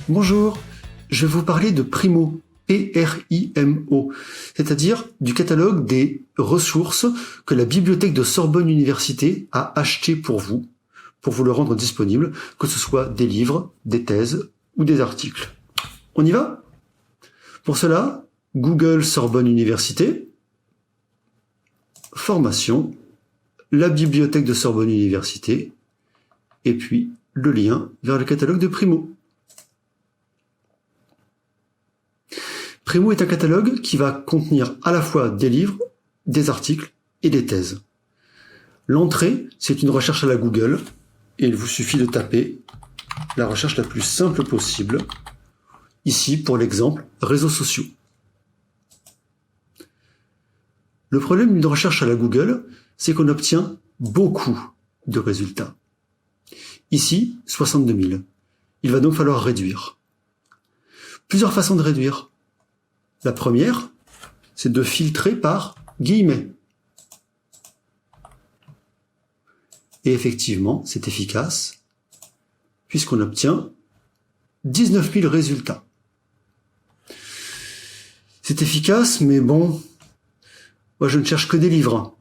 Bonjour, je vais vous parler de Primo, P-R-I-M-O, c'est-à-dire du catalogue des ressources que la bibliothèque de Sorbonne Université a acheté pour vous le rendre disponible, que ce soit des livres, des thèses ou des articles. On y va? Pour cela, Google Sorbonne Université, formation, la bibliothèque de Sorbonne Université, et puis le lien vers le catalogue de Primo. Primo est un catalogue qui va contenir à la fois des livres, des articles et des thèses. L'entrée, c'est une recherche à la Google, et il vous suffit de taper la recherche la plus simple possible. Ici, pour l'exemple, réseaux sociaux. Le problème d'une recherche à la Google, c'est qu'on obtient beaucoup de résultats. Ici, 62 000. Il va donc falloir réduire. Plusieurs façons de réduire. La première, c'est de filtrer par guillemets. Et effectivement, c'est efficace, puisqu'on obtient 19 000 résultats. C'est efficace, mais bon, moi je ne cherche que des livres.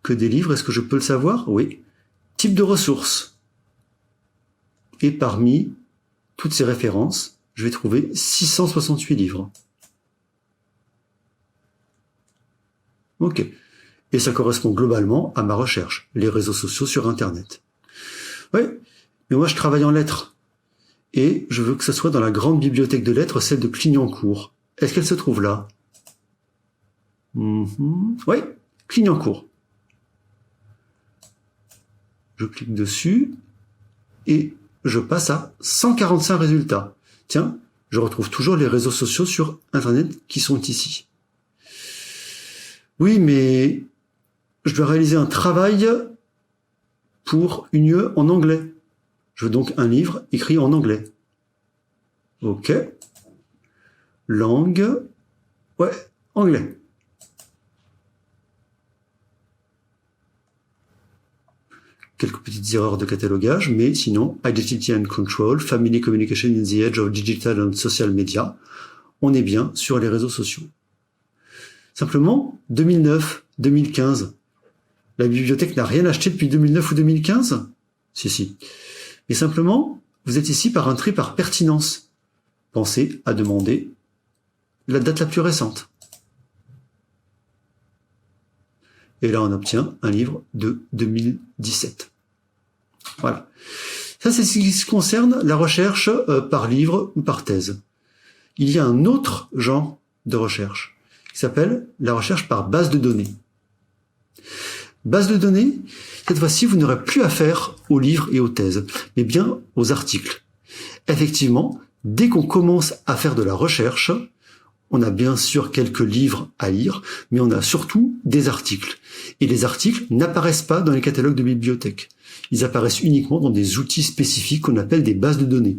Que des livres, est-ce que je peux le savoir? Oui. Type de ressources. Et parmi toutes ces références, je vais trouver 668 livres. Ok. Et ça correspond globalement à ma recherche, les réseaux sociaux sur Internet. Oui, mais moi je travaille en lettres. Et je veux que ce soit dans la grande bibliothèque de lettres, celle de Clignancourt. Est-ce qu'elle se trouve là? Oui, Clignancourt. Je clique dessus et je passe à 145 résultats. Tiens, je retrouve toujours les réseaux sociaux sur Internet qui sont ici. Oui, mais je dois réaliser un travail pour une UE en anglais. Je veux donc un livre écrit en anglais. Ok. Langue. Ouais, anglais. Quelques petites erreurs de catalogage, mais sinon, Identity and Control, Family Communication in the Age of Digital and Social Media, on est bien sur les réseaux sociaux. Simplement, 2009, 2015, la bibliothèque n'a rien acheté depuis 2009 ou 2015? Si. Mais simplement, vous êtes ici par un tri par pertinence. Pensez à demander la date la plus récente. Et là, on obtient un livre de 2017. Voilà. Ça, c'est ce qui concerne la recherche par livre ou par thèse. Il y a un autre genre de recherche qui s'appelle la recherche par base de données. Base de données, cette fois-ci, vous n'aurez plus affaire aux livres et aux thèses, mais bien aux articles. Effectivement, dès qu'on commence à faire de la recherche, on a bien sûr quelques livres à lire, mais on a surtout des articles. Et les articles n'apparaissent pas dans les catalogues de bibliothèques. Ils apparaissent uniquement dans des outils spécifiques qu'on appelle des bases de données.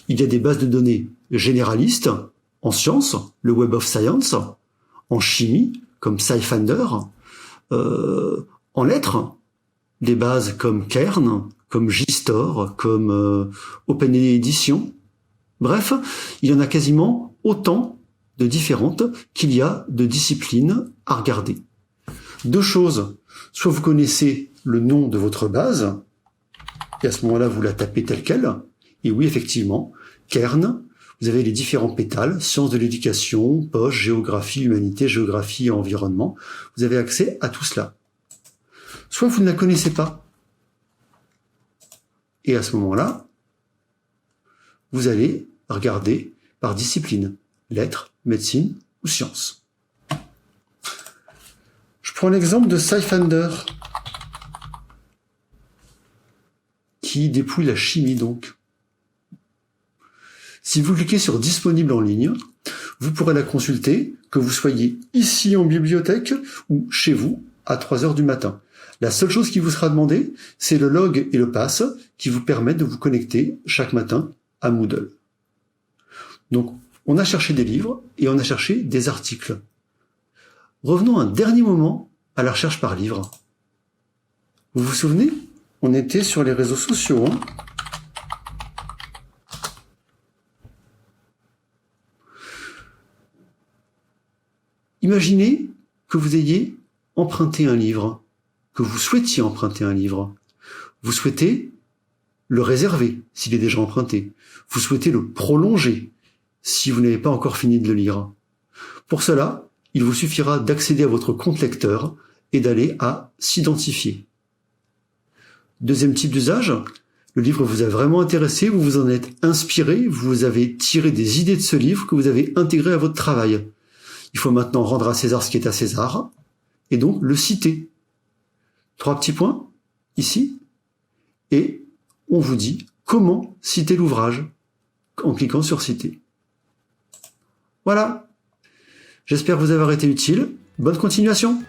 Il y a des bases de données généralistes, en sciences, le Web of Science, en chimie, comme SciFinder, en lettres, des bases comme Kern, comme JSTOR, comme OpenEdition. Bref, il y en a quasiment autant de différentes qu'il y a de disciplines à regarder. Deux choses, soit vous connaissez le nom de votre base, et à ce moment-là, vous la tapez telle quelle, et oui, effectivement, Kern, vous avez les différents pétales, sciences de l'éducation, poche, géographie, humanité, géographie et environnement, vous avez accès à tout cela. Soit vous ne la connaissez pas, et à ce moment-là, vous allez regarder par discipline, lettres, médecine ou sciences. Je prends l'exemple de SciFinder, qui dépouille la chimie donc. Si vous cliquez sur disponible en ligne, vous pourrez la consulter, que vous soyez ici en bibliothèque ou chez vous à 3 heures du matin. La seule chose qui vous sera demandée, c'est le log et le pass qui vous permettent de vous connecter chaque matin à Moodle. Donc, on a cherché des livres et on a cherché des articles. Revenons un dernier moment à la recherche par livre. Vous vous souvenez? On était sur les réseaux sociaux. Imaginez que vous ayez emprunté un livre, que vous souhaitiez emprunter un livre. Vous souhaitez le réserver s'il est déjà emprunté. Vous souhaitez le prolonger si vous n'avez pas encore fini de le lire. Pour cela, il vous suffira d'accéder à votre compte lecteur et d'aller à s'identifier. Deuxième type d'usage, le livre vous a vraiment intéressé, vous vous en êtes inspiré, vous avez tiré des idées de ce livre que vous avez intégré à votre travail. Il faut maintenant rendre à César ce qui est à César, et donc le citer. 3 petits points, ici, et on vous dit comment citer l'ouvrage en cliquant sur citer. Voilà. J'espère vous avoir été utile. Bonne continuation!